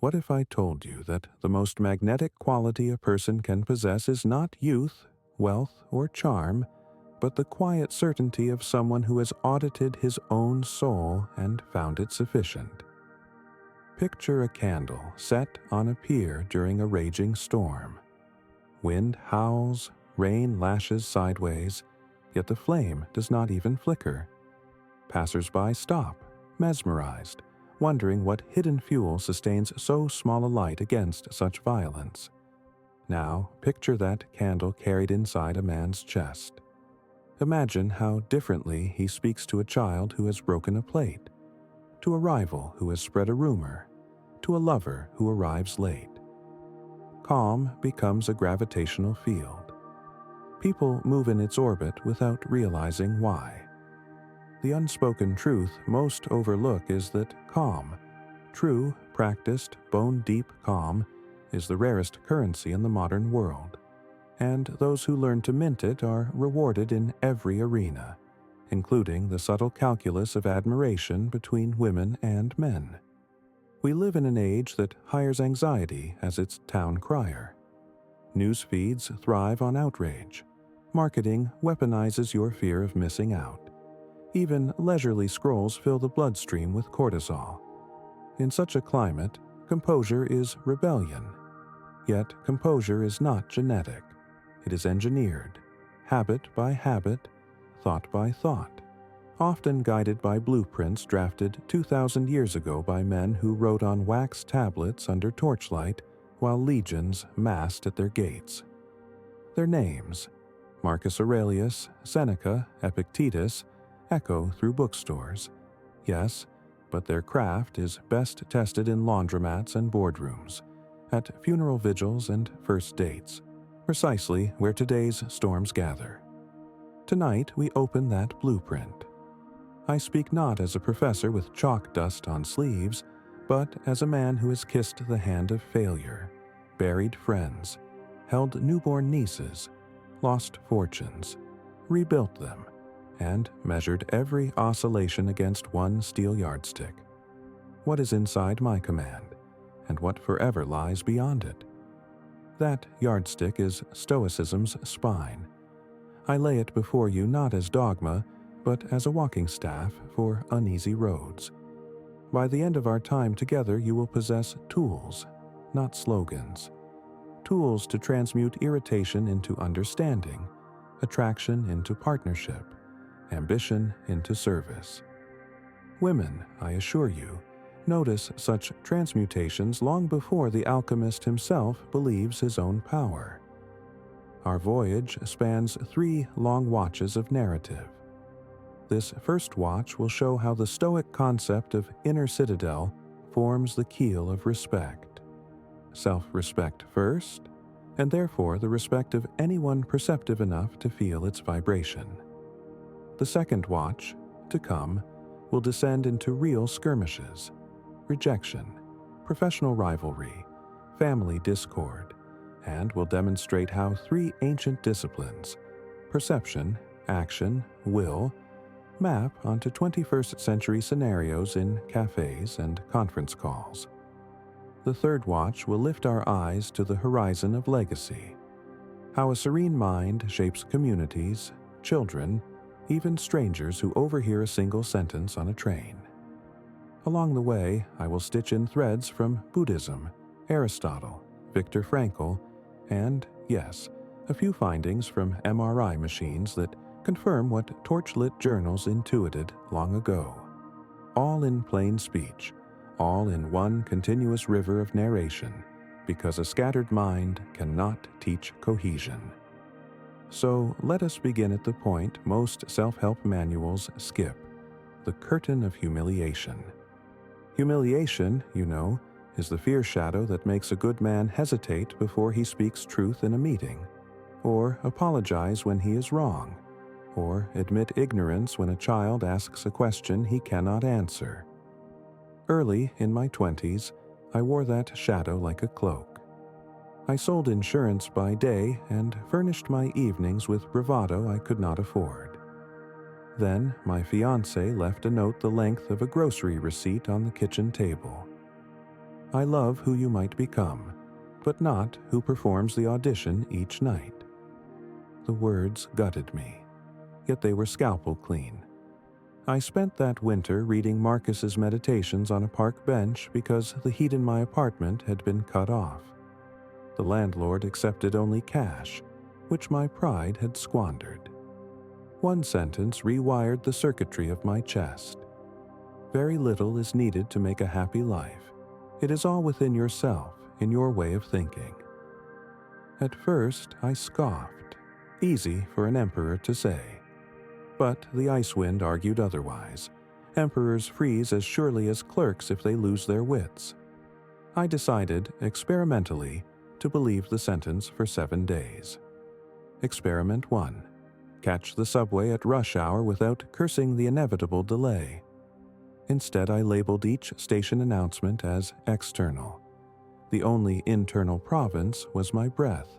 What if I told you that the most magnetic quality a person can possess is not youth, wealth, or charm, but the quiet certainty of someone who has audited his own soul and found it sufficient? Picture a candle set on a pier during a raging storm. Wind howls, rain lashes sideways, yet the flame does not even flicker. Passers-by stop, mesmerized, wondering what hidden fuel sustains so small a light against such violence. Now, picture that candle carried inside a man's chest. Imagine how differently he speaks to a child who has broken a plate, to a rival who has spread a rumor, to a lover who arrives late. Calm becomes a gravitational field. People move in its orbit without realizing why. The unspoken truth most overlook is that calm, true, practiced, bone-deep calm, is the rarest currency in the modern world, and those who learn to mint it are rewarded in every arena, including the subtle calculus of admiration between women and men. We live in an age that hires anxiety as its town crier. News feeds thrive on outrage. Marketing weaponizes your fear of missing out. Even leisurely scrolls fill the bloodstream with cortisol. In such a climate, composure is rebellion. Yet composure is not genetic. It is engineered, habit by habit, thought by thought, often guided by blueprints drafted 2,000 years ago by men who wrote on wax tablets under torchlight while legions massed at their gates. Their names, Marcus Aurelius, Seneca, Epictetus, echo through bookstores. Yes, but their craft is best tested in laundromats and boardrooms, at funeral vigils and first dates, precisely where today's storms gather. Tonight we open that blueprint. I speak not as a professor with chalk dust on sleeves, but as a man who has kissed the hand of failure, buried friends, held newborn nieces, lost fortunes, rebuilt them, and measured every oscillation against one steel yardstick. What is inside my command, and what forever lies beyond it? That yardstick is Stoicism's spine. I lay it before you not as dogma, but as a walking staff for uneasy roads. By the end of our time together, you will possess tools, not slogans. Tools to transmute irritation into understanding, attraction into partnership, ambition into service. Women, I assure you, notice such transmutations long before the alchemist himself believes his own power. Our voyage spans 3 long watches of narrative. This first watch will show how the Stoic concept of inner citadel forms the keel of respect. Self-respect first, and therefore the respect of anyone perceptive enough to feel its vibration. The second watch, to come, will descend into real skirmishes, rejection, professional rivalry, family discord, and will demonstrate how 3 ancient disciplines, perception, action, will, map onto 21st century scenarios in cafes and conference calls. The third watch will lift our eyes to the horizon of legacy, how a serene mind shapes communities, children, even strangers who overhear a single sentence on a train. Along the way, I will stitch in threads from Buddhism, Aristotle, Viktor Frankl, and, yes, a few findings from MRI machines that confirm what torchlit journals intuited long ago. All in plain speech, all in one continuous river of narration, because a scattered mind cannot teach cohesion. So let us begin at the point most self-help manuals skip, the curtain of humiliation. Humiliation, you know, is the fear shadow that makes a good man hesitate before he speaks truth in a meeting, or apologize when he is wrong, or admit ignorance when a child asks a question he cannot answer. Early in my 20s, I wore that shadow like a cloak. I sold insurance by day and furnished my evenings with bravado I could not afford. Then my fiancée left a note the length of a grocery receipt on the kitchen table. I love who you might become, but not who performs the audition each night." The words gutted me, yet they were scalpel clean. I spent that winter reading Marcus's Meditations on a park bench because the heat in my apartment had been cut off. The landlord accepted only cash, which my pride had squandered. One sentence rewired the circuitry of my chest. Very little is needed to make a happy life. It is all within yourself, in your way of thinking. At first, I scoffed. Easy for an emperor to say. But the ice wind argued otherwise. Emperors freeze as surely as clerks if they lose their wits. I decided, experimentally, to believe the sentence for 7 days. Experiment 1. Catch the subway at rush hour without cursing the inevitable delay. Instead, I labeled each station announcement as external. The only internal province was my breath.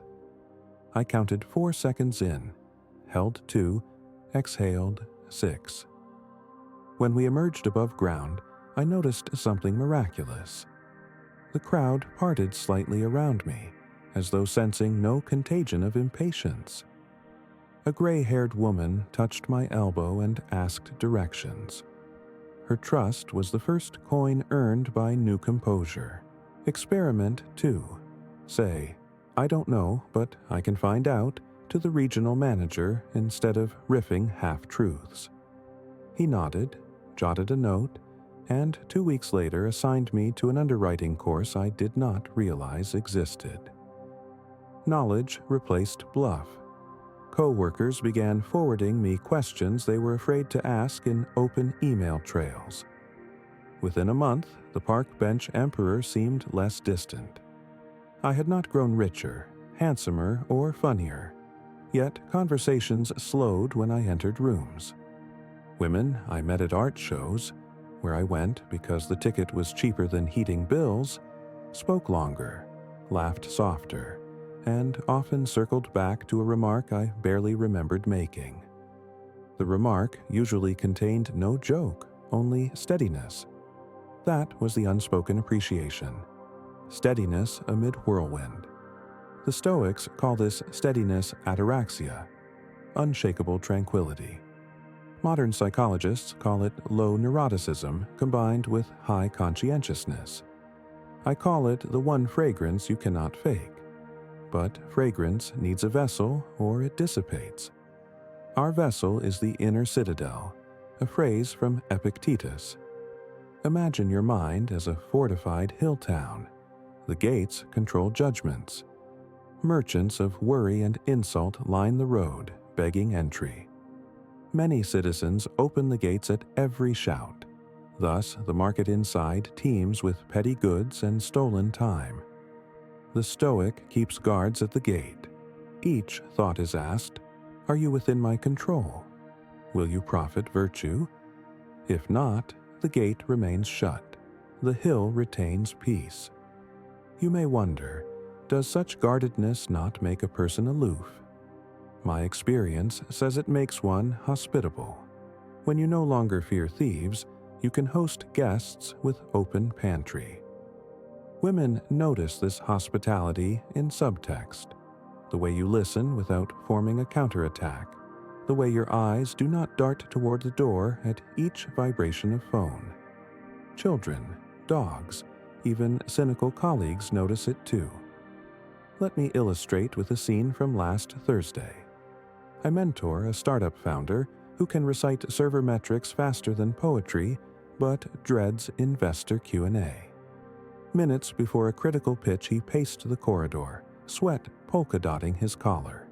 I counted 4 seconds in, held 2, exhaled 6. When we emerged above ground, I noticed something miraculous. The crowd parted slightly around me, as though sensing no contagion of impatience. A gray-haired woman touched my elbow and asked directions. Her trust was the first coin earned by new composure. Experiment 2. Say, "I don't know, but I can find out," to the regional manager instead of riffing half-truths. He nodded, jotted a note, and 2 weeks later assigned me to an underwriting course I did not realize existed. Knowledge replaced bluff. Co-workers began forwarding me questions they were afraid to ask in open email trails. Within a month, the park bench emperor seemed less distant. I had not grown richer, handsomer, or funnier, yet conversations slowed when I entered rooms. Women I met at art shows, where I went because the ticket was cheaper than heating bills, spoke longer, laughed softer, and often circled back to a remark I barely remembered making. The remark usually contained no joke, only steadiness. That was the unspoken appreciation. Steadiness amid whirlwind. The Stoics call this steadiness ataraxia, unshakable tranquility. Modern psychologists call it low neuroticism combined with high conscientiousness. I call it the one fragrance you cannot fake. But fragrance needs a vessel or it dissipates. Our vessel is the inner citadel, a phrase from Epictetus. Imagine your mind as a fortified hill town. The gates control judgments. Merchants of worry and insult line the road, begging entry. Many citizens open the gates at every shout. Thus, the market inside teems with petty goods and stolen time. The Stoic keeps guards at the gate. Each thought is asked, "Are you within my control? Will you profit virtue?" If not, the gate remains shut. The hill retains peace. You may wonder, does such guardedness not make a person aloof? My experience says it makes one hospitable. When you no longer fear thieves, you can host guests with open pantry. Women notice this hospitality in subtext. The way you listen without forming a counterattack. The way your eyes do not dart toward the door at each vibration of phone. Children, dogs, even cynical colleagues notice it too. Let me illustrate with a scene from last Thursday. I mentor a startup founder who can recite server metrics faster than poetry, but dreads investor Q&A. Minutes before a critical pitch, he paced the corridor, sweat polka-dotting his collar.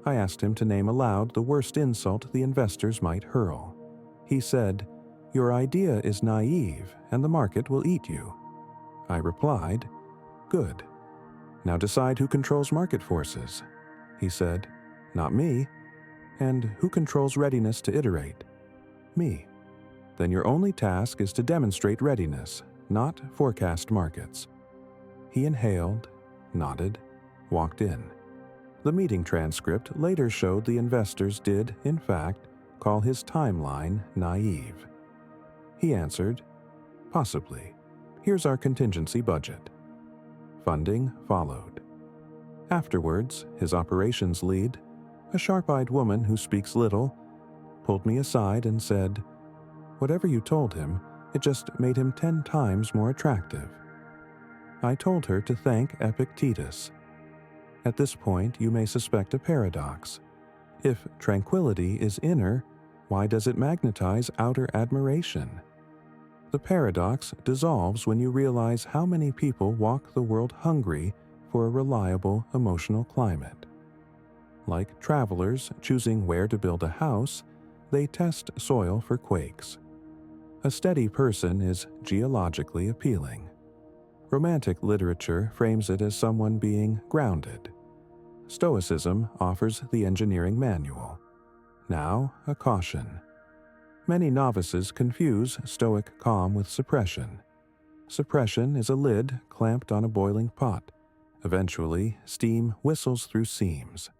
I asked him to name aloud the worst insult the investors might hurl. He said, "Your idea is naive, and the market will eat you." I replied, "Good. Now decide who controls market forces." He said, "Not me." "And who controls readiness to iterate?" "Me." "Then your only task is to demonstrate readiness, not forecast markets." He inhaled, nodded, walked in. The meeting transcript later showed the investors did, in fact, call his timeline naive. He answered, "Possibly. Here's our contingency budget. Funding followed. Afterwards, his operations lead, a sharp-eyed woman who speaks little, pulled me aside and said, "Whatever you told him, it just made him 10 times more attractive." I told her to thank Epictetus. At this point, you may suspect a paradox. If tranquility is inner, why does it magnetize outer admiration? The paradox dissolves when you realize how many people walk the world hungry for a reliable emotional climate. Like travelers choosing where to build a house, they test soil for quakes. A steady person is geologically appealing. Romantic literature frames it as someone being grounded. Stoicism offers the engineering manual. Now, a caution. Many novices confuse Stoic calm with suppression. Suppression is a lid clamped on a boiling pot. Eventually, steam whistles through seams.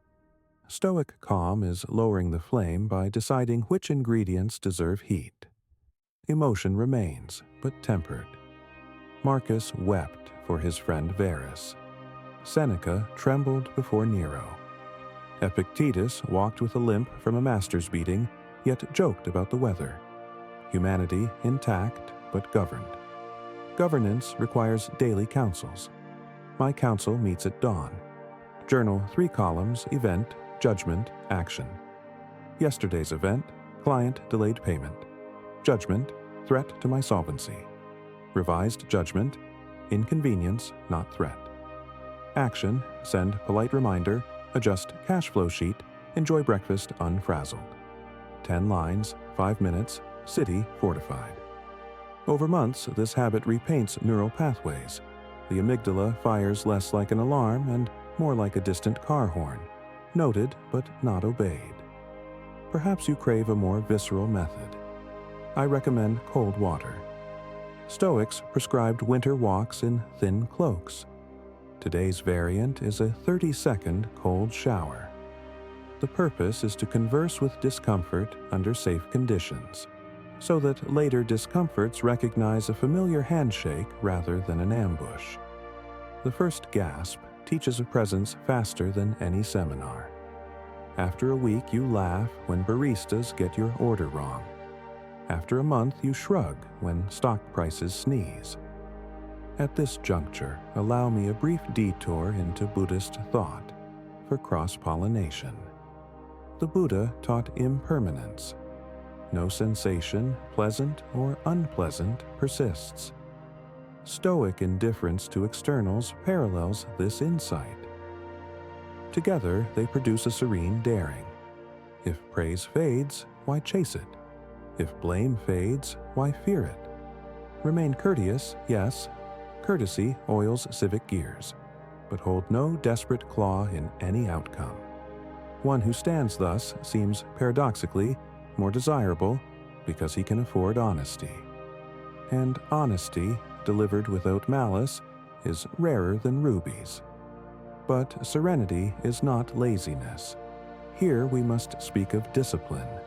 Stoic calm is lowering the flame by deciding which ingredients deserve heat. Emotion remains, but tempered. Marcus wept for his friend Varus. Seneca trembled before Nero. Epictetus walked with a limp from a master's beating, yet joked about the weather. Humanity intact, but governed. Governance requires daily councils. My council meets at dawn. Journal 3 columns, event, judgment, action. Yesterday's event, client delayed payment. Judgment, threat to my solvency. Revised judgment, inconvenience, not threat. Action, send polite reminder, adjust cash flow sheet, enjoy breakfast unfrazzled. 10 lines, 5 minutes, city fortified. Over months, this habit repaints neural pathways. The amygdala fires less like an alarm and more like a distant car horn, noted but not obeyed. Perhaps you crave a more visceral method. I recommend cold water. Stoics prescribed winter walks in thin cloaks. Today's variant is a 30-second cold shower. The purpose is to converse with discomfort under safe conditions, so that later discomforts recognize a familiar handshake rather than an ambush. The first gasp teaches a presence faster than any seminar. After a week, you laugh when baristas get your order wrong. After a month, you shrug when stock prices sneeze. At this juncture, allow me a brief detour into Buddhist thought for cross-pollination. The Buddha taught impermanence. No sensation, pleasant or unpleasant, persists. Stoic indifference to externals parallels this insight. Together, they produce a serene daring. If praise fades, why chase it? If blame fades, why fear it? Remain courteous, yes. Courtesy oils civic gears, but hold no desperate claw in any outcome. One who stands thus seems paradoxically more desirable because he can afford honesty. And honesty, delivered without malice, is rarer than rubies. But serenity is not laziness. Here we must speak of discipline.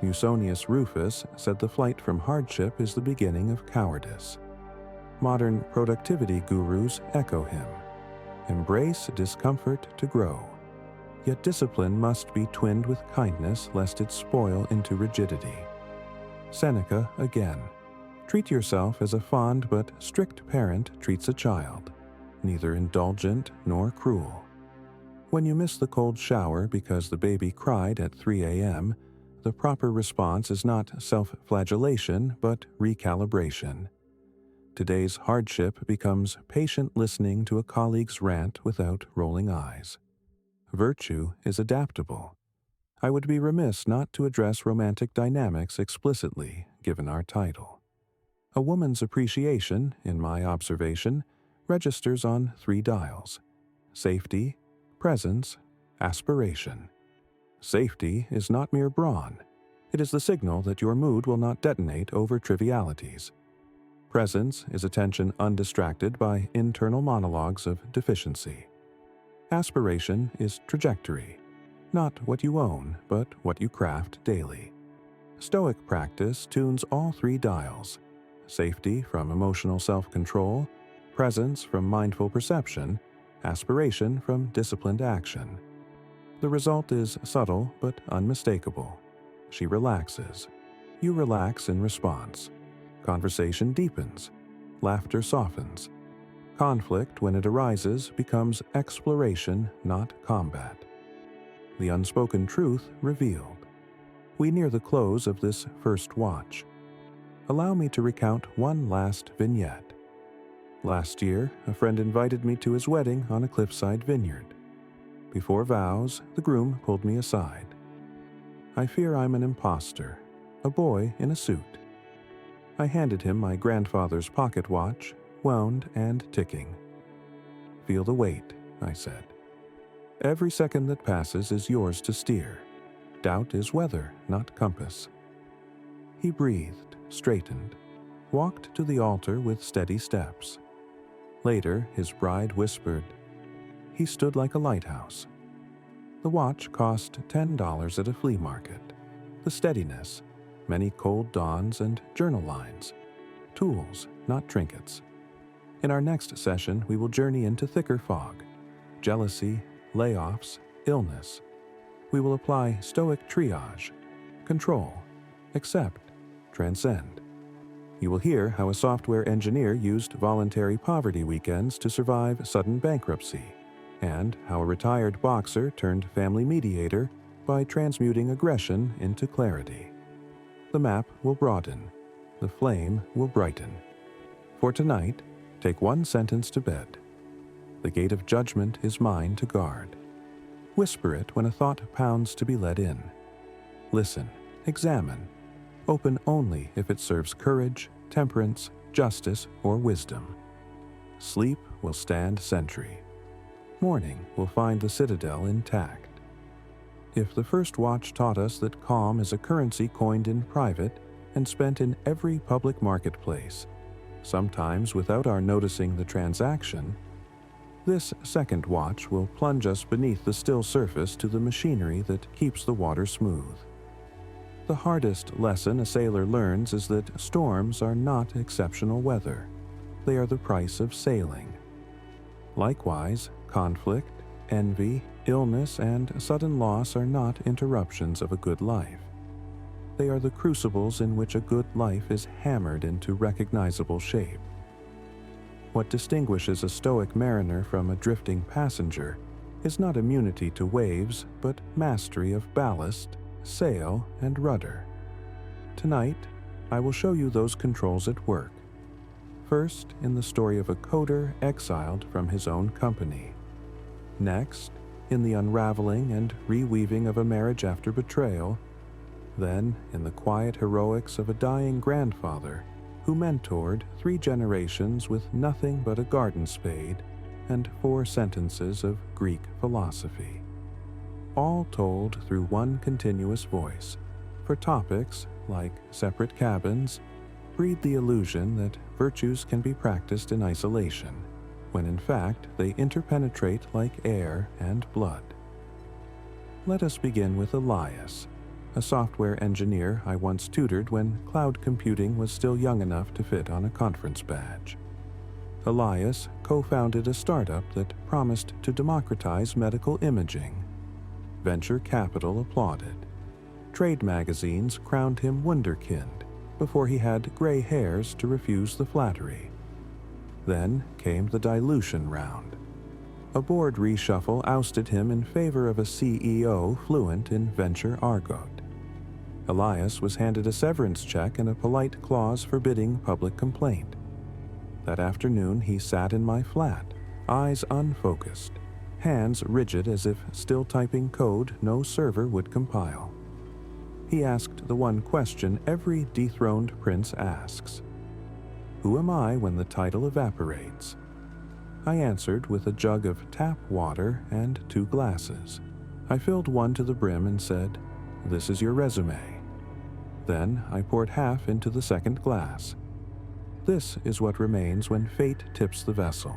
Musonius Rufus said the flight from hardship is the beginning of cowardice. Modern productivity gurus echo him. Embrace discomfort to grow. Yet discipline must be twinned with kindness lest it spoil into rigidity. Seneca again. Treat yourself as a fond but strict parent treats a child, neither indulgent nor cruel. When you miss the cold shower because the baby cried at 3 a.m., the proper response is not self-flagellation but recalibration. Today's hardship becomes patient listening to a colleague's rant without rolling eyes. Virtue is adaptable. I would be remiss not to address romantic dynamics explicitly, given our title. A woman's appreciation, in my observation, registers on 3 dials: safety, presence, aspiration. Safety is not mere brawn. It is the signal that your mood will not detonate over trivialities. Presence is attention undistracted by internal monologues of deficiency. Aspiration is trajectory, not what you own, but what you craft daily. Stoic practice tunes all 3 dials. safety from emotional self-control, presence from mindful perception, aspiration from disciplined action. The result is subtle but unmistakable. She relaxes. You relax in response. Conversation deepens. Laughter softens. Conflict, when it arises, becomes exploration, not combat. The unspoken truth revealed. We near the close of this first watch. Allow me to recount one last vignette. Last year, a friend invited me to his wedding on a cliffside vineyard. Before vows, the groom pulled me aside. I fear I'm an imposter, a boy in a suit. I handed him my grandfather's pocket watch, wound and ticking. Feel the weight, I said. Every second that passes is yours to steer. Doubt is weather, not compass. He breathed, straightened, walked to the altar with steady steps. Later, his bride whispered. He stood like a lighthouse. The watch cost $10 at a flea market. The steadiness, many cold dawns and journal lines. Tools, not trinkets. In our next session, we will journey into thicker fog. Jealousy, layoffs, illness. We will apply Stoic triage. Control, accept, transcend. You will hear how a software engineer used voluntary poverty weekends to survive sudden bankruptcy, and how a retired boxer turned family mediator by transmuting aggression into clarity. The map will broaden. The flame will brighten. For tonight, take one sentence to bed. The gate of judgment is mine to guard. Whisper it when a thought pounds to be let in. Listen, examine. Open only if it serves courage, temperance, justice, or wisdom. Sleep will stand sentry. Morning will find the citadel intact. If the first watch taught us that calm is a currency coined in private and spent in every public marketplace, sometimes without our noticing the transaction, this second watch will plunge us beneath the still surface to the machinery that keeps the water smooth. The hardest lesson a sailor learns is that storms are not exceptional weather. They are the price of sailing. Likewise, conflict, envy, illness, and sudden loss are not interruptions of a good life. They are the crucibles in which a good life is hammered into recognizable shape. What distinguishes a Stoic mariner from a drifting passenger is not immunity to waves, but mastery of ballast, sail, and rudder. Tonight, I will show you those controls at work. First, in the story of a coder exiled from his own company. Next, in the unraveling and reweaving of a marriage after betrayal. Then, in the quiet heroics of a dying grandfather who mentored 3 generations with nothing but a garden spade and 4 sentences of Greek philosophy. All told through one continuous voice, for topics like separate cabins breed the illusion that virtues can be practiced in isolation, when in fact they interpenetrate like air and blood. Let us begin with Elias, a software engineer I once tutored when cloud computing was still young enough to fit on a conference badge. Elias co-founded a startup that promised to democratize medical imaging. Venture capital applauded. Trade magazines crowned him wunderkind before he had gray hairs to refuse the flattery. Then came the dilution round. A board reshuffle ousted him in favor of a CEO fluent in venture argot. Elias was handed a severance check and a polite clause forbidding public complaint. That afternoon he sat in my flat, eyes unfocused, hands rigid as if still typing code no server would compile. He asked the one question every dethroned prince asks. Who am I when the title evaporates? I answered with a jug of tap water and 2 glasses. I filled one to the brim and said, "This is your resume." Then I poured half into the second glass. This is what remains when fate tips the vessel.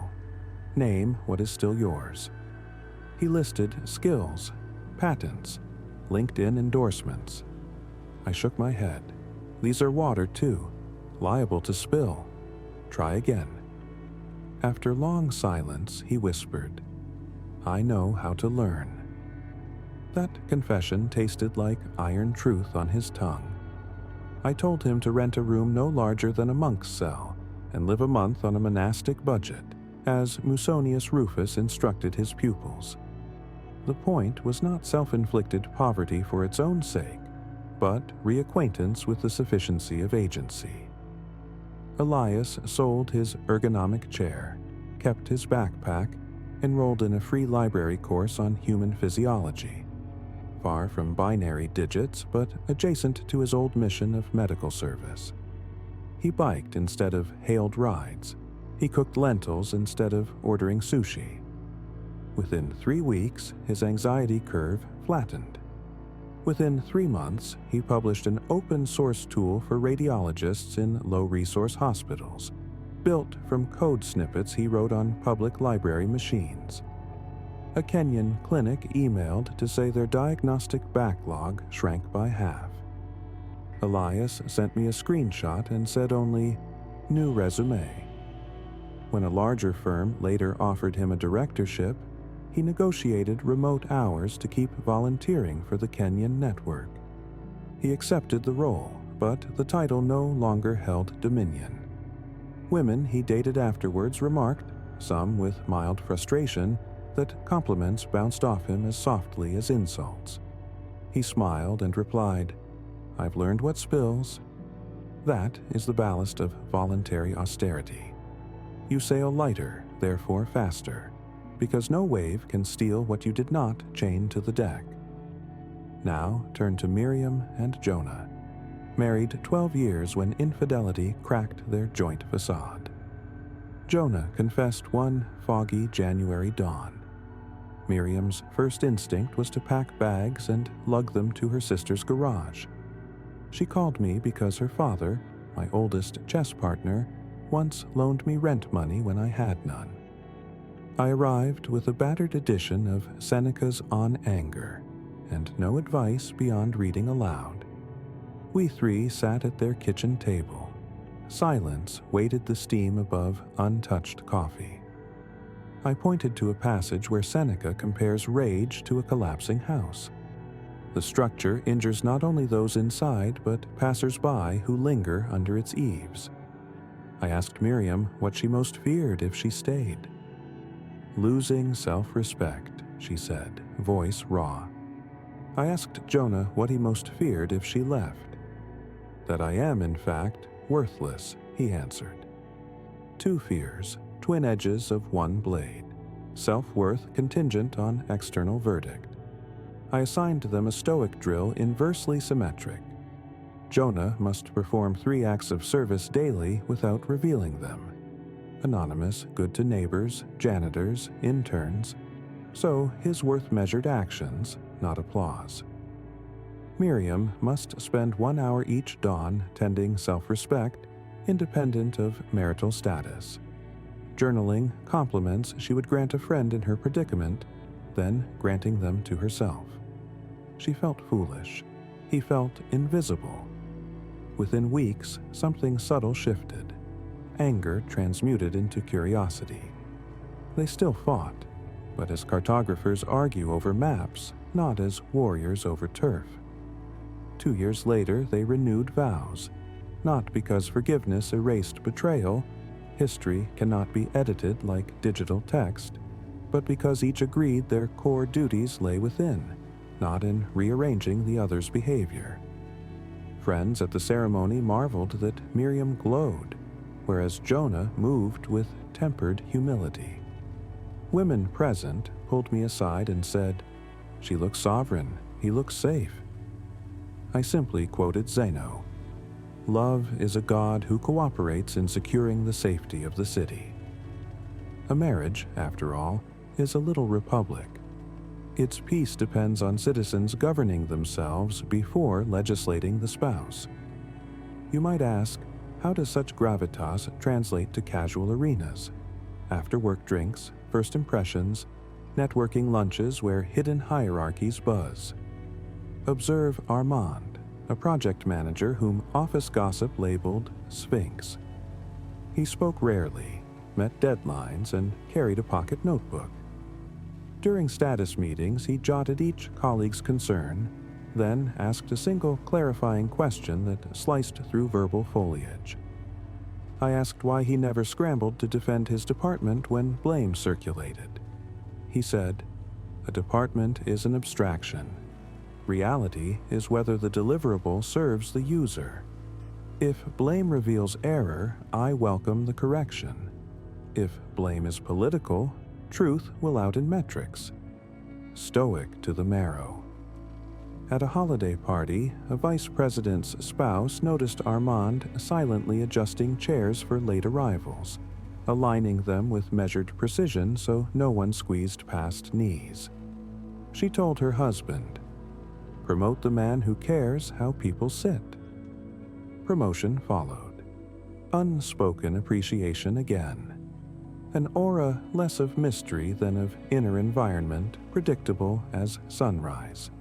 Name what is still yours. He listed skills, patents, LinkedIn endorsements. I shook my head. These are water too. liable to spill. Try again." After long silence, he whispered, "I know how to learn." That confession tasted like iron truth on his tongue. I told him to rent a room no larger than a monk's cell and live a month on a monastic budget, as Musonius Rufus instructed his pupils. The point was not self-inflicted poverty for its own sake, but reacquaintance with the sufficiency of agency. Elias sold his ergonomic chair, kept his backpack, enrolled in a free library course on human physiology, far from binary digits but adjacent to his old mission of medical service. He biked instead of hailed rides. He cooked lentils instead of ordering sushi. Within 3 weeks, his anxiety curve flattened. Within 3 months, he published an open-source tool for radiologists in low-resource hospitals, built from code snippets he wrote on public library machines. A Kenyan clinic emailed to say their diagnostic backlog shrank by half. Elias sent me a screenshot and said only, "New resume." When a larger firm later offered him a directorship, he negotiated remote hours to keep volunteering for the Kenyan network. He accepted the role, but the title no longer held dominion. Women he dated afterwards remarked, some with mild frustration, that compliments bounced off him as softly as insults. He smiled and replied, "I've learned what spills." That is the ballast of voluntary austerity. You sail lighter, therefore faster, because no wave can steal what you did not chain to the deck. Now turn to Miriam and Jonah, married 12 years when infidelity cracked their joint facade. Jonah confessed one foggy January dawn. Miriam's first instinct was to pack bags and lug them to her sister's garage. She called me because her father, my oldest chess partner, once loaned me rent money when I had none. I arrived with a battered edition of Seneca's On Anger, and no advice beyond reading aloud. We 3 sat at their kitchen table. Silence weighted the steam above untouched coffee. I pointed to a passage where Seneca compares rage to a collapsing house. The structure injures not only those inside, but passers-by who linger under its eaves. I asked Miriam what she most feared if she stayed. "Losing self-respect," she said, voice raw. I asked Jonah what he most feared if she left. "That I am, in fact, worthless," he answered. 2 fears, twin edges of one blade, self-worth contingent on external verdict. I assigned them a Stoic drill inversely symmetric. Jonah must perform 3 acts of service daily without revealing them. Anonymous, good to neighbors, janitors, interns. So his worth-measured actions, not applause. Miriam must spend 1 hour each dawn tending self-respect, independent of marital status. Journaling compliments she would grant a friend in her predicament, then granting them to herself. She felt foolish. He felt invisible. Within weeks, something subtle shifted. Anger transmuted into curiosity. They still fought, but as cartographers argue over maps, not as warriors over turf. 2 years later, they renewed vows, not because forgiveness erased betrayal, history cannot be edited like digital text, but because each agreed their core duties lay within, not in rearranging the other's behavior. Friends at the ceremony marveled that Miriam glowed, whereas Jonah moved with tempered humility. Women present pulled me aside and said, "She looks sovereign, he looks safe." I simply quoted Zeno. Love is a god who cooperates in securing the safety of the city. A marriage, after all, is a little republic. Its peace depends on citizens governing themselves before legislating the spouse. You might ask, how does such gravitas translate to casual arenas? After-work drinks, first impressions, networking lunches where hidden hierarchies buzz. Observe Armand, a project manager whom office gossip labeled Sphinx. He spoke rarely, met deadlines, and carried a pocket notebook. During status meetings, he jotted each colleague's concern, then asked a single clarifying question that sliced through verbal foliage. I asked why he never scrambled to defend his department when blame circulated. He said, "A department is an abstraction. Reality is whether the deliverable serves the user. If blame reveals error, I welcome the correction. If blame is political, truth will out in metrics." Stoic to the marrow. At a holiday party, a vice president's spouse noticed Armand silently adjusting chairs for late arrivals, aligning them with measured precision so no one squeezed past knees. She told her husband, "Promote the man who cares how people sit." Promotion followed. Unspoken appreciation again. An aura less of mystery than of inner environment, predictable as sunrise.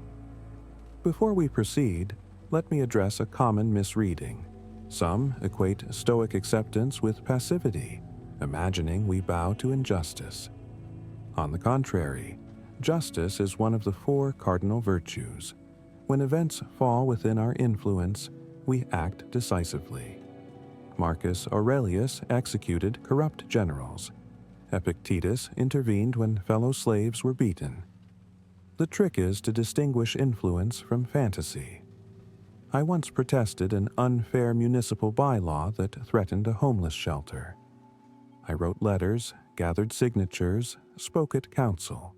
Before we proceed, let me address a common misreading. Some equate Stoic acceptance with passivity, imagining we bow to injustice. On the contrary, justice is one of the 4 cardinal virtues. When events fall within our influence, we act decisively. Marcus Aurelius executed corrupt generals. Epictetus intervened when fellow slaves were beaten. The trick is to distinguish influence from fantasy. I once protested an unfair municipal bylaw that threatened a homeless shelter. I wrote letters, gathered signatures, spoke at council.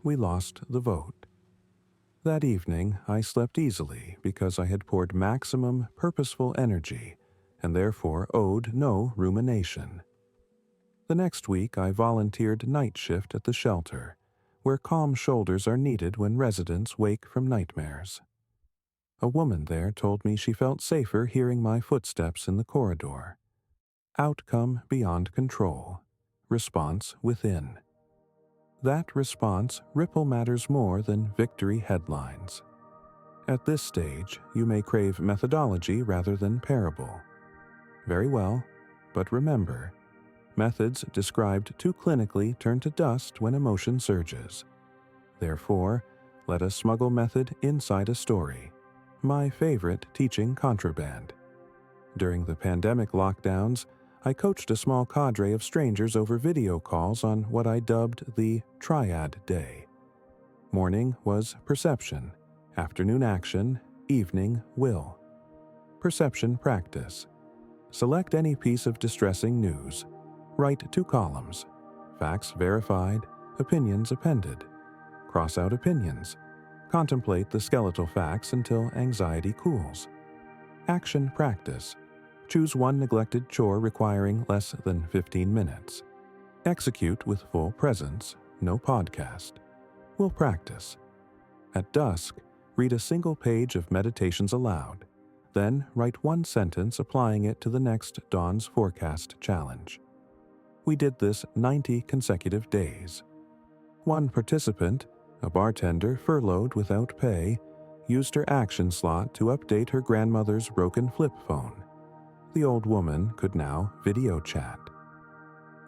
We lost the vote. That evening, I slept easily because I had poured maximum purposeful energy and therefore owed no rumination. The next week, I volunteered night shift at the shelter, where calm shoulders are needed when residents wake from nightmares. A woman there told me she felt safer hearing my footsteps in the corridor. Outcome beyond control. Response within. That response ripple matters more than victory headlines. At this stage, you may crave methodology rather than parable. Very well, but remember, methods described too clinically turn to dust when emotion surges. Therefore, let us smuggle method inside a story. My favorite teaching contraband. During the pandemic lockdowns, I coached a small cadre of strangers over video calls on what I dubbed the Triad Day. Morning was perception, afternoon action, evening will. Perception practice. Select any piece of distressing news. Write 2 columns. Facts verified, opinions appended. Cross out opinions. Contemplate the skeletal facts until anxiety cools. Action practice. Choose one neglected chore requiring less than 15 minutes. Execute with full presence, no podcast. We'll practice. At dusk, read a single page of meditations aloud. Then write 1 sentence applying it to the next dawn's forecast challenge. We did this 90 consecutive days. One participant, a bartender furloughed without pay, used her action slot to update her grandmother's broken flip phone. The old woman could now video chat.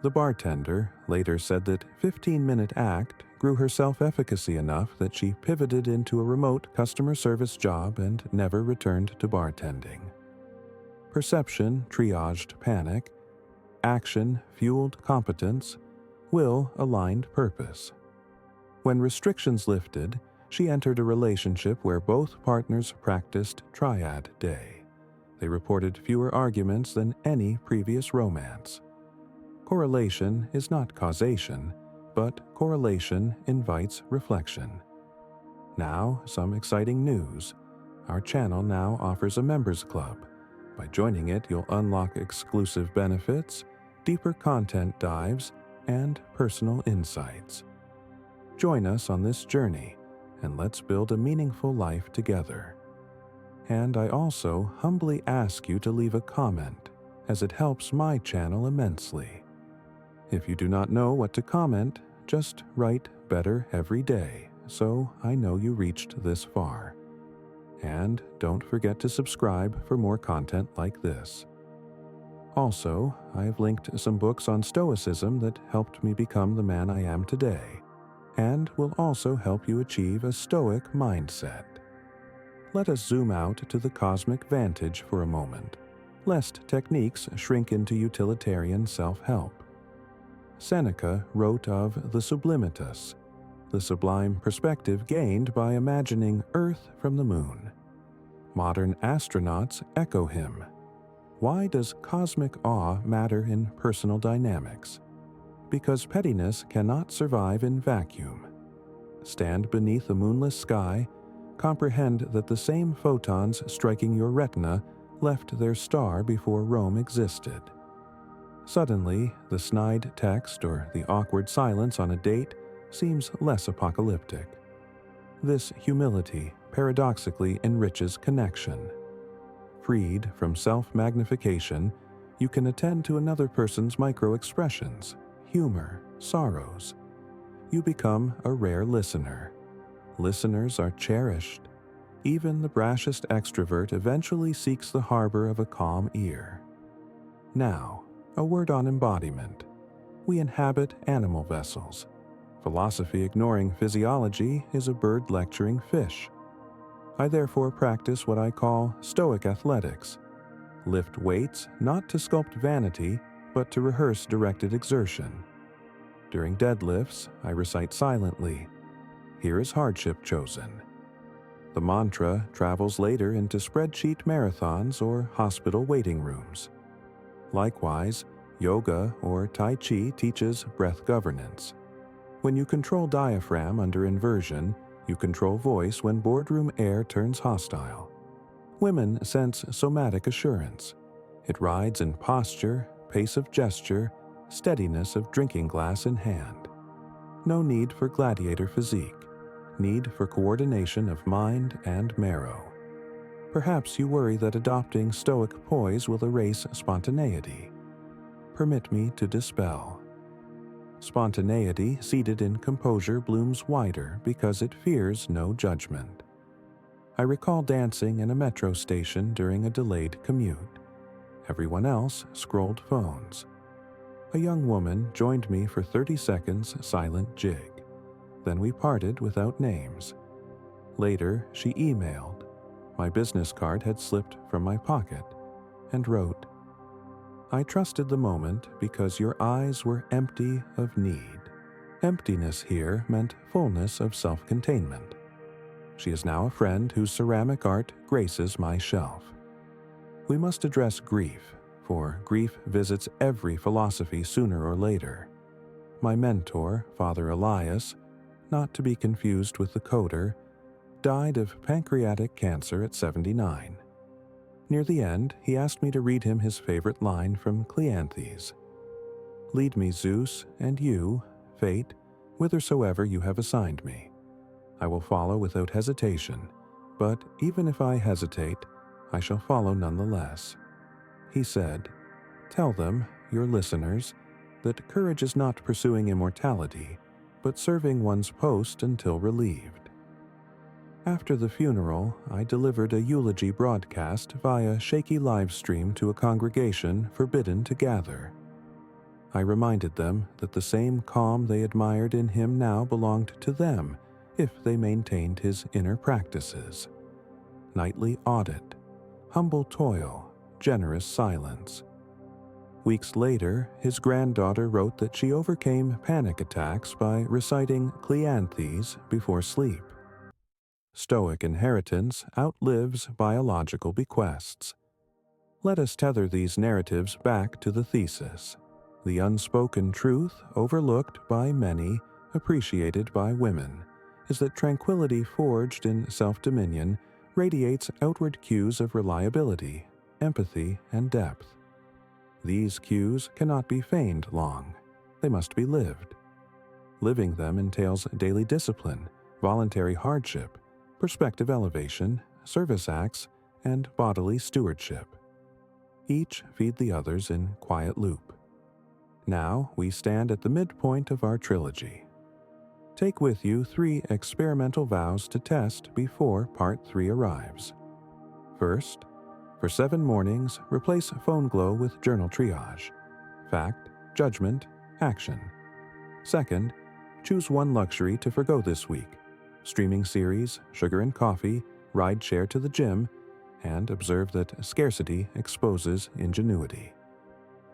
The bartender later said that 15-minute act grew her self-efficacy enough that she pivoted into a remote customer service job and never returned to bartending. Perception triaged panic. Action fueled competence. Will aligned purpose. When restrictions lifted, she entered a relationship where both partners practiced Triad Day. They reported fewer arguments than any previous romance. Correlation is not causation, but correlation invites reflection. Now, some exciting news. Our channel now offers a members club. By joining it, you'll unlock exclusive benefits, deeper content dives, and personal insights. Join us on this journey, and let's build a meaningful life together. And I also humbly ask you to leave a comment, as it helps my channel immensely. If you do not know what to comment, just write "better every day," so I know you reached this far. And don't forget to subscribe for more content like this. Also, I have linked some books on Stoicism that helped me become the man I am today, and will also help you achieve a Stoic mindset. Let us zoom out to the cosmic vantage for a moment, lest techniques shrink into utilitarian self-help. Seneca wrote of the sublimitas, the sublime perspective gained by imagining Earth from the moon. Modern astronauts echo him. Why does cosmic awe matter in personal dynamics? Because pettiness cannot survive in vacuum. Stand beneath a moonless sky, comprehend that the same photons striking your retina left their star before Rome existed. Suddenly, the snide text or the awkward silence on a date seems less apocalyptic. This humility paradoxically enriches connection. Freed from self-magnification, you can attend to another person's micro-expressions, humor, sorrows. You become a rare listener. Listeners are cherished. Even the brashest extrovert eventually seeks the harbor of a calm ear. Now, a word on embodiment. We inhabit animal vessels. Philosophy ignoring physiology is a bird lecturing fish. I therefore practice what I call Stoic athletics. Lift weights not to sculpt vanity, but to rehearse directed exertion. During deadlifts, I recite silently, "Here is hardship chosen." The mantra travels later into spreadsheet marathons or hospital waiting rooms. Likewise, yoga or Tai Chi teaches breath governance. When you control diaphragm under inversion, you control voice when boardroom air turns hostile. Women sense somatic assurance. It rides in posture, pace of gesture, steadiness of drinking glass in hand. No need for gladiator physique. Need for coordination of mind and marrow. Perhaps you worry that adopting Stoic poise will erase spontaneity. Permit me to dispel. Spontaneity seated in composure blooms wider because it fears no judgment. I recall dancing in a metro station during a delayed commute. Everyone else scrolled phones. A young woman joined me for 30 seconds silent jig. Then we parted without names. Later, she emailed. My business card had slipped from my pocket, and wrote, "I trusted the moment because your eyes were empty of need." Emptiness here meant fullness of self-containment. She is now a friend whose ceramic art graces my shelf. We must address grief, for grief visits every philosophy sooner or later. My mentor, Father Elias, not to be confused with the coder, died of pancreatic cancer at 79. Near the end, he asked me to read him his favorite line from Cleanthes. "Lead me, Zeus, and you, fate, whithersoever you have assigned me. I will follow without hesitation, but even if I hesitate, I shall follow nonetheless." He said, "Tell them, your listeners, that courage is not pursuing immortality, but serving one's post until relieved." After the funeral, I delivered a eulogy broadcast via shaky live stream to a congregation forbidden to gather. I reminded them that the same calm they admired in him now belonged to them if they maintained his inner practices. Nightly audit, humble toil, generous silence. Weeks later, his granddaughter wrote that she overcame panic attacks by reciting Cleanthes before sleep. Stoic inheritance outlives biological bequests. Let us tether these narratives back to the thesis. The unspoken truth, overlooked by many, appreciated by women, is that tranquility forged in self-dominion radiates outward cues of reliability, empathy, and depth. These cues cannot be feigned long. They must be lived. Living them entails daily discipline, voluntary hardship, perspective elevation, service acts, and bodily stewardship. Each feed the others in quiet loop. Now we stand at the midpoint of our trilogy. Take with you 3 experimental vows to test before Part 3 arrives. First, for 7 mornings, replace phone glow with journal triage. Fact, judgment, action. Second, choose one luxury to forgo this week. Streaming series, sugar and coffee, ride share to the gym, and observe that scarcity exposes ingenuity.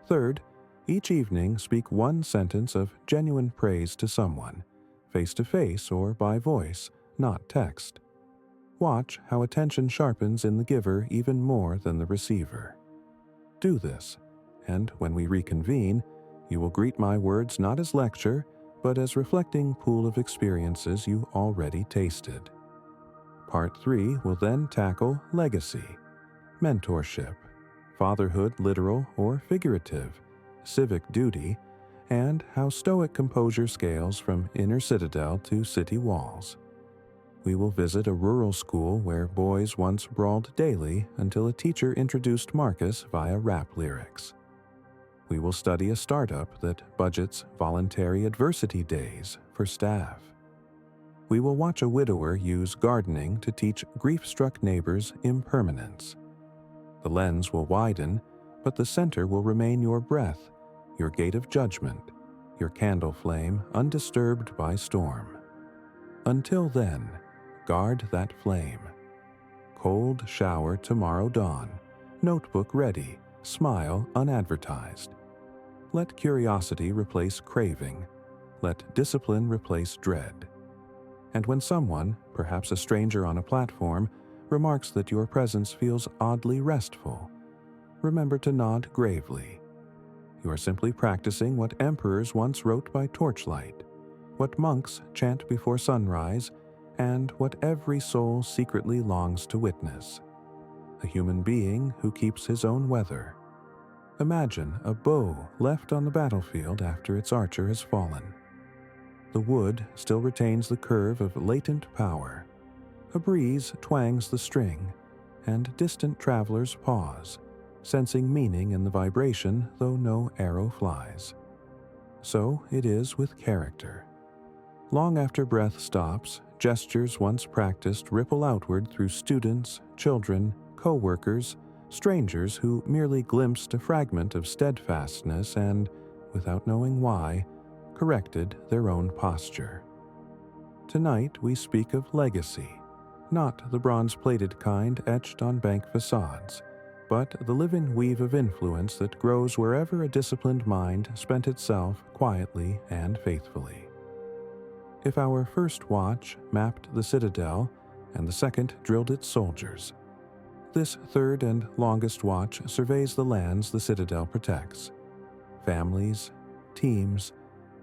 Third, each evening speak one sentence of genuine praise to someone, face-to-face or by voice, not text. Watch how attention sharpens in the giver even more than the receiver. Do this, and when we reconvene, you will greet my words not as lecture, but as reflecting pool of experiences you already tasted. Part 3 will then tackle legacy, mentorship, fatherhood literal or figurative, civic duty, and how Stoic composure scales from inner citadel to city walls. We will visit a rural school where boys once brawled daily until a teacher introduced Marcus via rap lyrics. We will study a startup that budgets voluntary adversity days for staff. We will watch a widower use gardening to teach grief-struck neighbors impermanence. The lens will widen, but the center will remain your breath, your gate of judgment, your candle flame undisturbed by storm. Until then, guard that flame. Cold shower tomorrow dawn, notebook ready, smile unadvertised. Let curiosity replace craving. Let discipline replace dread. And when someone, perhaps a stranger on a platform, remarks that your presence feels oddly restful, remember to nod gravely. You are simply practicing what emperors once wrote by torchlight, what monks chant before sunrise, and what every soul secretly longs to witness. A human being who keeps his own weather. Imagine a bow left on the battlefield after its archer has fallen. The wood still retains the curve of latent power. A breeze twangs the string, and distant travelers pause, sensing meaning in the vibration though no arrow flies. So it is with character. Long after breath stops, gestures once practiced ripple outward through students, children, co-workers, strangers who merely glimpsed a fragment of steadfastness and, without knowing why, corrected their own posture. Tonight we speak of legacy, not the bronze-plated kind etched on bank facades, but the living weave of influence that grows wherever a disciplined mind spent itself quietly and faithfully. If our first watch mapped the citadel and the second drilled its soldiers, this third and longest watch surveys the lands the citadel protects. Families, teams,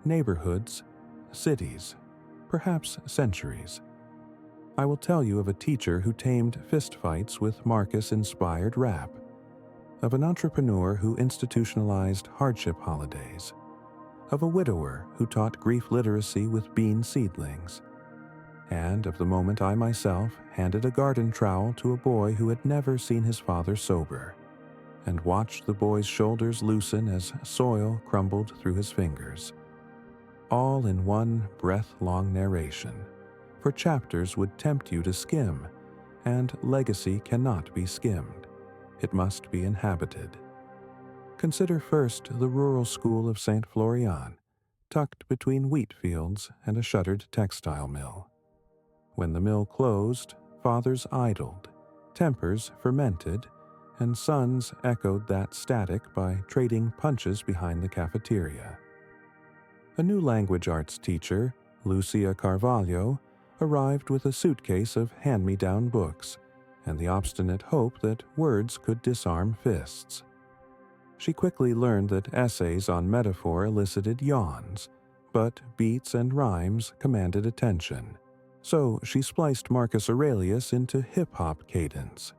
neighborhoods, cities, perhaps centuries. I will tell you of a teacher who tamed fistfights with Marcus-inspired rap, of an entrepreneur who institutionalized hardship holidays, of a widower who taught grief literacy with bean seedlings, and of the moment I myself handed a garden trowel to a boy who had never seen his father sober, and watched the boy's shoulders loosen as soil crumbled through his fingers. All in one breath-long narration, for chapters would tempt you to skim, and legacy cannot be skimmed. It must be inhabited. Consider first the rural school of St. Florian, tucked between wheat fields and a shuttered textile mill. When the mill closed, fathers idled, tempers fermented, and sons echoed that static by trading punches behind the cafeteria. A new language arts teacher, Lucia Carvalho, arrived with a suitcase of hand-me-down books and the obstinate hope that words could disarm fists. She quickly learned that essays on metaphor elicited yawns, but beats and rhymes commanded attention. So she spliced Marcus Aurelius into hip-hop cadence.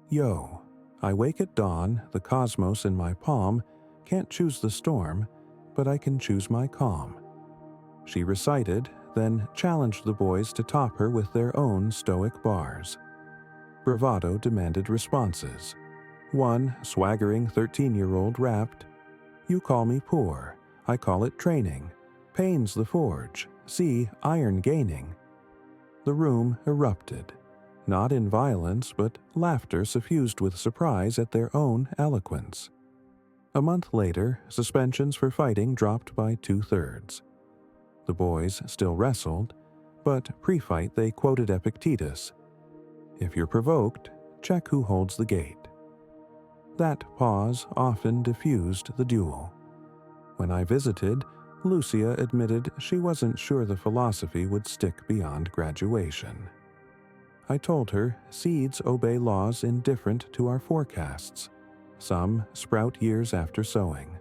Yo, I wake at dawn, the cosmos in my palm, can't choose the storm, but I can choose my calm. She recited, then challenged the boys to top her with their own Stoic bars. Bravado demanded responses. One swaggering 13-year-old rapped, "You call me poor, I call it training. Pain's the forge, see iron gaining. The room erupted, not in violence, but laughter suffused with surprise at their own eloquence. A month later, suspensions for fighting dropped by 2/3. The boys still wrestled, but pre-fight they quoted Epictetus, "If you're provoked, check who holds the gate." That pause often diffused the duel. When I visited, Lucia admitted she wasn't sure the philosophy would stick beyond graduation. I told her seeds obey laws indifferent to our forecasts. Some sprout years after sowing.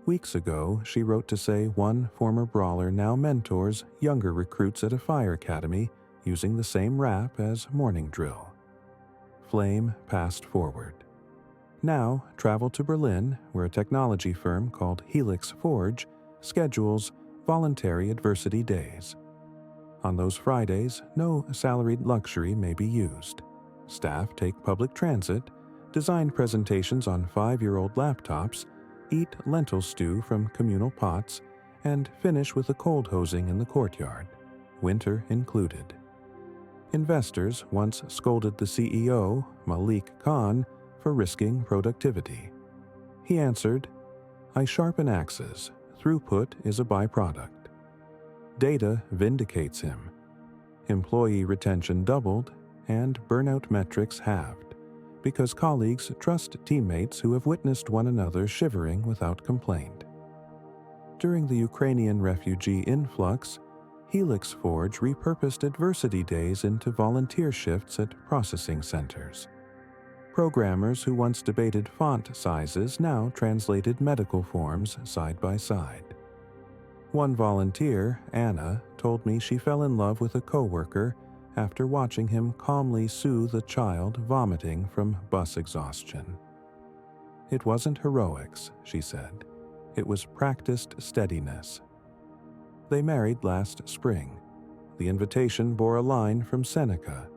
Weeks ago, she wrote to say one former brawler now mentors younger recruits at a fire academy using the same rap as morning drill. Flame passed forward. Now travel to Berlin, where a technology firm called Helix Forge schedules voluntary adversity days. On those Fridays, no salaried luxury may be used. Staff take public transit, design presentations on 5-year-old laptops, eat lentil stew from communal pots, and finish with a cold hosing in the courtyard, winter included. Investors once scolded the CEO, Malik Khan, for risking productivity. He answered, "I sharpen axes. Throughput is a byproduct." Data vindicates him. Employee retention doubled, and burnout metrics halved, because colleagues trust teammates who have witnessed one another shivering without complaint. During the Ukrainian refugee influx, Helix Forge repurposed adversity days into volunteer shifts at processing centers. Programmers who once debated font sizes now translated medical forms side by side. One volunteer, Anna, told me she fell in love with a coworker after watching him calmly soothe a child vomiting from bus exhaustion. It wasn't heroics, she said. It was practiced steadiness. They married last spring. The invitation bore a line from Seneca.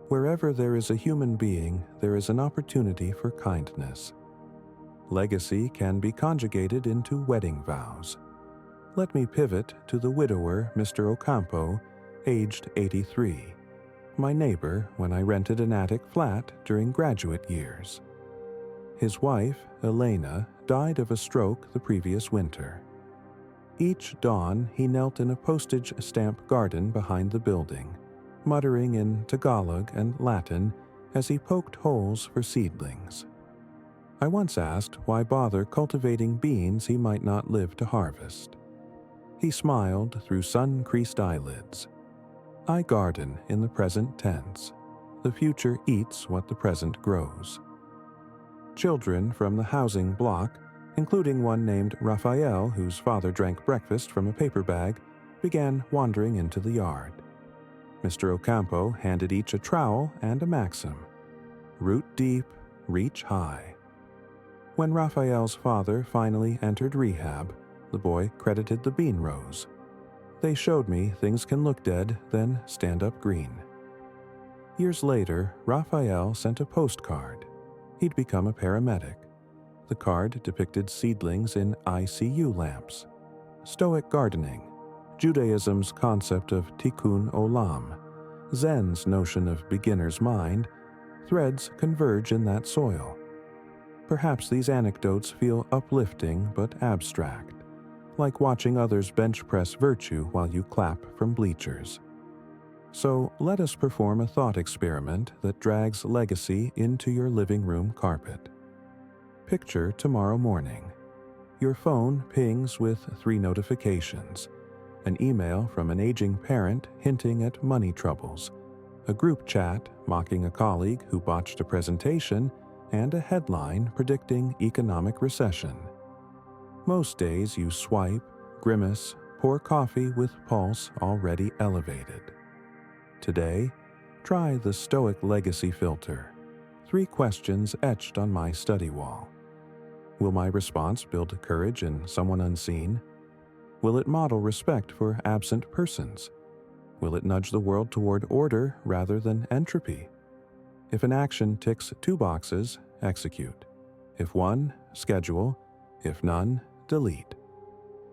Wherever there is a human being, there is an opportunity for kindness. Legacy can be conjugated into wedding vows. Let me pivot to the widower, Mr. Ocampo, aged 83, my neighbor when I rented an attic flat during graduate years. His wife, Elena, died of a stroke the previous winter. Each dawn, he knelt in a postage stamp garden behind the building, muttering in Tagalog and Latin as he poked holes for seedlings. I once asked why bother cultivating beans he might not live to harvest. He smiled through sun-creased eyelids. I garden in the present tense. The future eats what the present grows. Children from the housing block, including one named Raphael whose father drank breakfast from a paper bag, began wandering into the yard. Mr. Ocampo handed each a trowel and a maxim. Root deep, reach high. When Raphael's father finally entered rehab, the boy credited the bean rows. They showed me things can look dead, then stand up green. Years later, Raphael sent a postcard. He'd become a paramedic. The card depicted seedlings in ICU lamps. Stoic gardening, Judaism's concept of tikkun olam, Zen's notion of beginner's mind, threads converge in that soil. Perhaps these anecdotes feel uplifting but abstract, like watching others bench press virtue while you clap from bleachers. So let us perform a thought experiment that drags legacy into your living room carpet. Picture tomorrow morning. Your phone pings with 3 notifications. An email from an aging parent hinting at money troubles, a group chat mocking a colleague who botched a presentation, and a headline predicting economic recession. Most days you swipe, grimace, pour coffee with pulse already elevated. Today, try the Stoic legacy filter. 3 questions etched on my study wall. Will my response build courage in someone unseen? Will it model respect for absent persons? Will it nudge the world toward order rather than entropy? If an action ticks 2 boxes, execute. If one, schedule. If none, delete.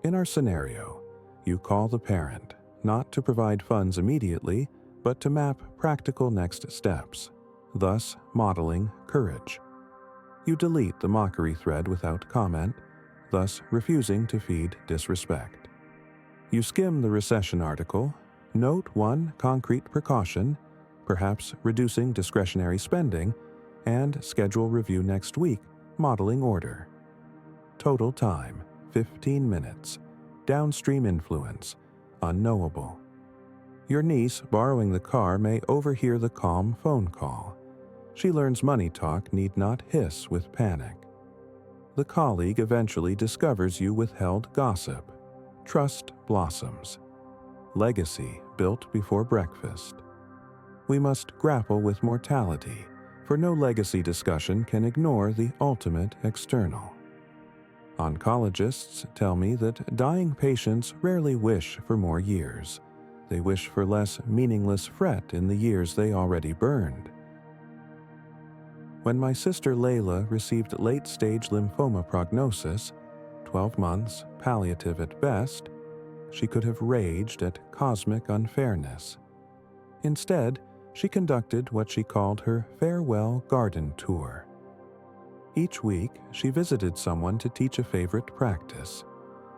In our scenario, You call the parent, not to provide funds immediately, but to map practical next steps, thus modeling courage. You delete the mockery thread without comment, thus refusing to feed disrespect. You skim the recession article, note one concrete precaution, perhaps reducing discretionary spending, and schedule review next week, modeling order. Total time, 15 minutes. Downstream influence, unknowable. Your niece borrowing the car may overhear the calm phone call. She learns money talk need not hiss with panic. The colleague eventually discovers you withheld gossip. Trust blossoms. Legacy built before breakfast. We must grapple with mortality, for no legacy discussion can ignore the ultimate external. Oncologists tell me that dying patients rarely wish for more years. They wish for less meaningless fret in the years they already burned. When my sister Layla received late-stage lymphoma prognosis, 12 months, palliative at best, she could have raged at cosmic unfairness. Instead, she conducted what she called her farewell garden tour. Each week, she visited someone to teach a favorite practice: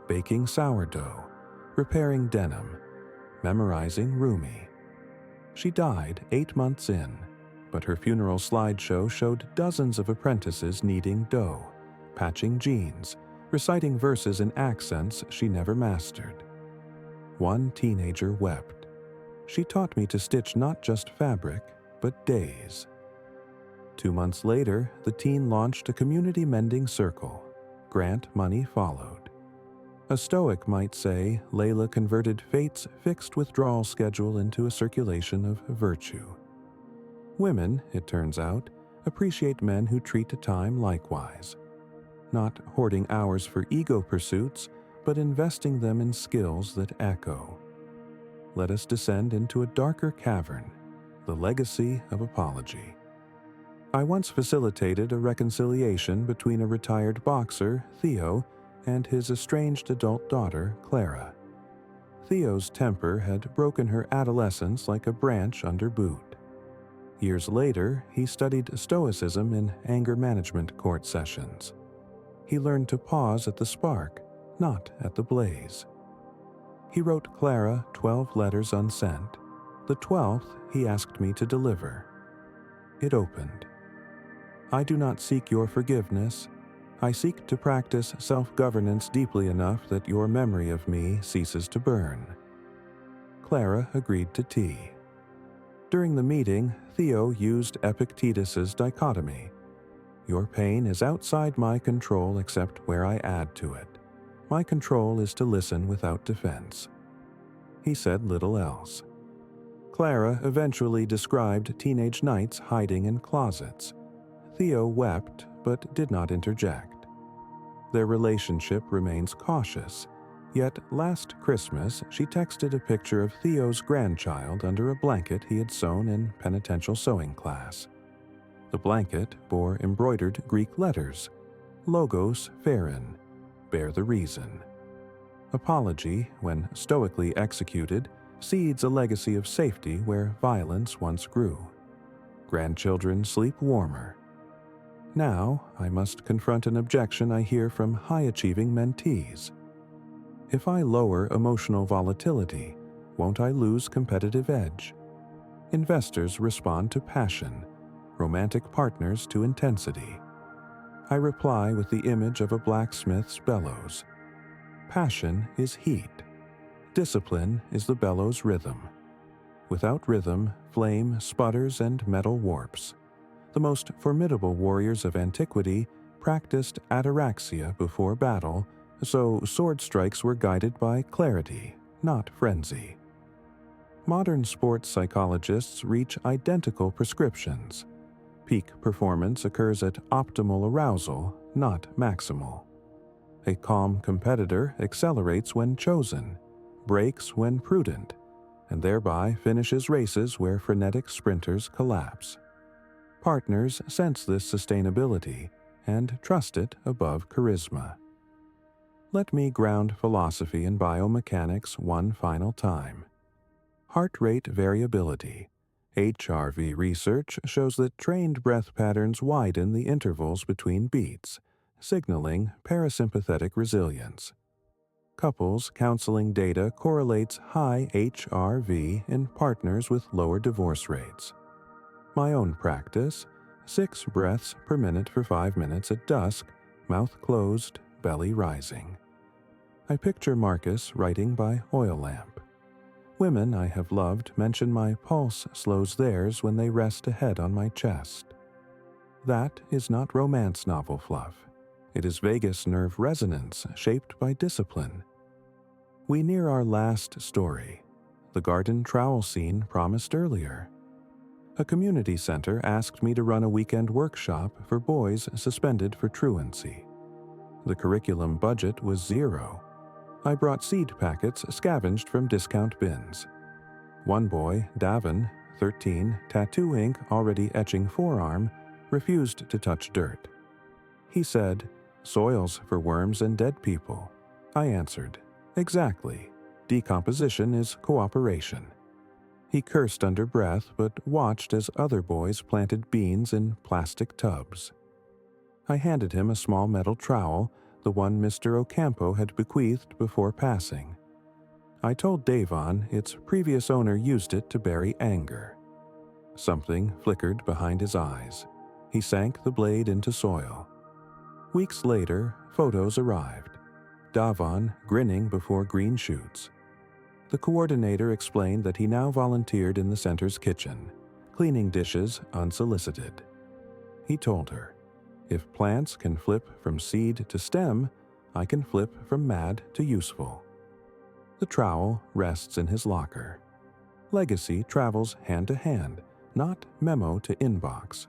baking sourdough, repairing denim, memorizing Rumi. She died 8 months in, but her funeral slideshow showed dozens of apprentices kneading dough, patching jeans, reciting verses in accents she never mastered. One teenager wept. She taught me to stitch not just fabric, but days. 2 months later, the teen launched a community mending circle. Grant money followed. A Stoic might say Layla converted fate's fixed withdrawal schedule into a circulation of virtue. Women, it turns out, appreciate men who treat time likewise. Not hoarding hours for ego pursuits, but investing them in skills that echo. Let us descend into a darker cavern, the legacy of apology. I once facilitated a reconciliation between a retired boxer, Theo, and his estranged adult daughter, Clara. Theo's temper had broken her adolescence like a branch under boot. Years later, he studied Stoicism in anger management court sessions. He learned to pause at the spark, not at the blaze. He wrote Clara 12 letters unsent. The 12th he asked me to deliver. It opened. I do not seek your forgiveness. I seek to practice self-governance deeply enough that your memory of me ceases to burn. Clara agreed to tea. During the meeting, Theo used Epictetus's dichotomy. Your pain is outside my control except where I add to it. My control is to listen without defense. He said little else. Clara eventually described teenage nights hiding in closets. Theo wept, but did not interject. Their relationship remains cautious, yet last Christmas she texted a picture of Theo's grandchild under a blanket he had sewn in penitential sewing class. The blanket bore embroidered Greek letters, Logos Pharon, bear the reason. Apology, when stoically executed, seeds a legacy of safety where violence once grew. Grandchildren sleep warmer. Now, I must confront an objection I hear from high-achieving mentees. If I lower emotional volatility, won't I lose competitive edge? Investors respond to passion, romantic partners to intensity. I reply with the image of a blacksmith's bellows. Passion is heat. Discipline is the bellows' rhythm. Without rhythm, flame sputters and metal warps. The most formidable warriors of antiquity practiced ataraxia before battle, so sword strikes were guided by clarity, not frenzy. Modern sports psychologists reach identical prescriptions. Peak performance occurs at optimal arousal, not maximal. A calm competitor accelerates when chosen, breaks when prudent, and thereby finishes races where frenetic sprinters collapse. Partners sense this sustainability and trust it above charisma. Let me ground philosophy and biomechanics one final time. Heart rate variability. HRV research shows that trained breath patterns widen the intervals between beats, signaling parasympathetic resilience. Couples counseling data correlates high HRV in partners with lower divorce rates. My own practice, 6 breaths per minute for 5 minutes at dusk, mouth closed, belly rising. I picture Marcus writing by oil lamp. Women I have loved mention my pulse slows theirs when they rest a head on my chest. That is not romance novel fluff. It is vagus nerve resonance shaped by discipline. We near our last story, the garden trowel scene promised earlier. A community center asked me to run a weekend workshop for boys suspended for truancy. The curriculum budget was $0. I brought seed packets scavenged from discount bins. One boy, Davin, 13, tattoo ink already etching forearm, refused to touch dirt. He said, "Soils for worms and dead people." I answered, "Exactly. Decomposition is cooperation." He cursed under breath but watched as other boys planted beans in plastic tubs. I handed him a small metal trowel, the one Mr. Ocampo had bequeathed before passing. I told Davon its previous owner used it to bury anger. Something flickered behind his eyes. He sank the blade into soil. Weeks later, photos arrived. Davon grinning before green shoots. The coordinator explained that he now volunteered in the center's kitchen, cleaning dishes unsolicited. He told her, "If plants can flip from seed to stem, I can flip from mad to useful." The trowel rests in his locker. Legacy travels hand to hand, not memo to inbox.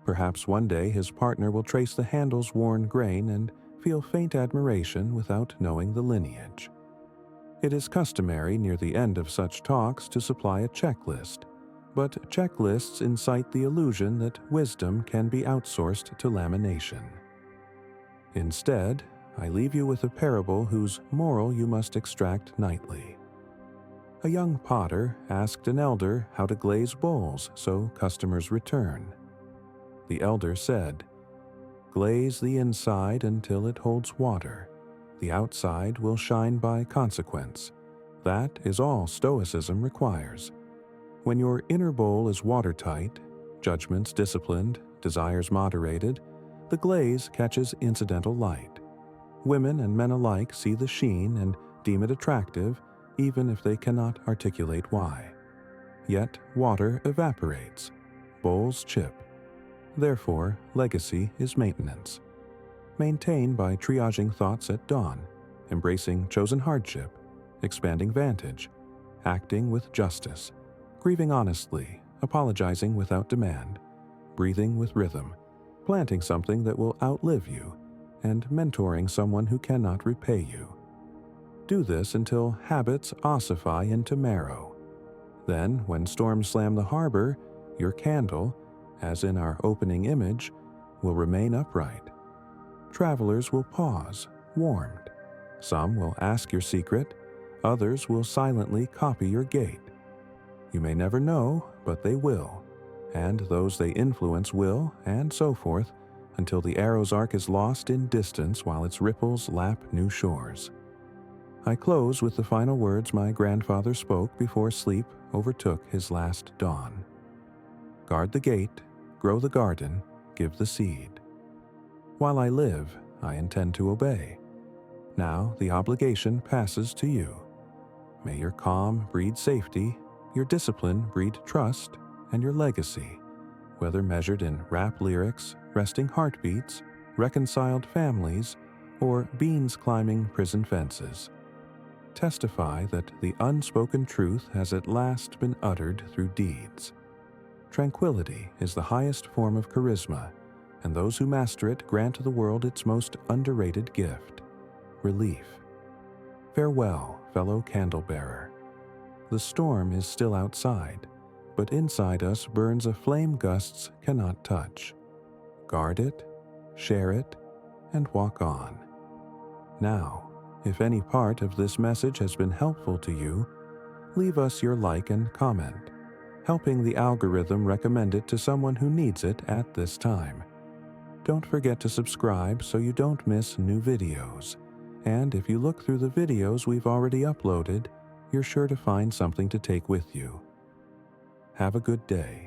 Perhaps one day his partner will trace the handle's worn grain and feel faint admiration without knowing the lineage. It is customary near the end of such talks to supply a checklist, but checklists incite the illusion that wisdom can be outsourced to lamination. Instead, I leave you with a parable whose moral you must extract nightly. A young potter asked an elder how to glaze bowls so customers return. The elder said, "Glaze the inside until it holds water. The outside will shine by consequence. That is all Stoicism requires. When your inner bowl is watertight, judgments disciplined, desires moderated, the glaze catches incidental light. Women and men alike see the sheen and deem it attractive, even if they cannot articulate why. Yet water evaporates. Bowls chip. Therefore, legacy is maintenance. Maintain by triaging thoughts at dawn, embracing chosen hardship, expanding vantage, acting with justice, grieving honestly, apologizing without demand, breathing with rhythm, planting something that will outlive you, and mentoring someone who cannot repay you. Do this until habits ossify into marrow. Then, when storms slam the harbor, your candle, as in our opening image, will remain upright. Travelers will pause, warmed. Some will ask your secret, others will silently copy your gait. You may never know, but they will, and those they influence will, and so forth, until the arrow's arc is lost in distance while its ripples lap new shores. I close with the final words my grandfather spoke before sleep overtook his last dawn. Guard the gate, grow the garden, give the seed. While I live, I intend to obey. Now the obligation passes to you. May your calm breed safety, your discipline breed trust, and your legacy, whether measured in rap lyrics, resting heartbeats, reconciled families, or beans climbing prison fences, testify that the unspoken truth has at last been uttered through deeds. Tranquility is the highest form of charisma, and those who master it grant the world its most underrated gift, relief. Farewell, fellow candle-bearer. The storm is still outside, but inside us burns a flame gusts cannot touch. Guard it, share it, and walk on. Now, if any part of this message has been helpful to you, leave us your like and comment, helping the algorithm recommend it to someone who needs it at this time. Don't forget to subscribe so you don't miss new videos. And if you look through the videos we've already uploaded, you're sure to find something to take with you. Have a good day.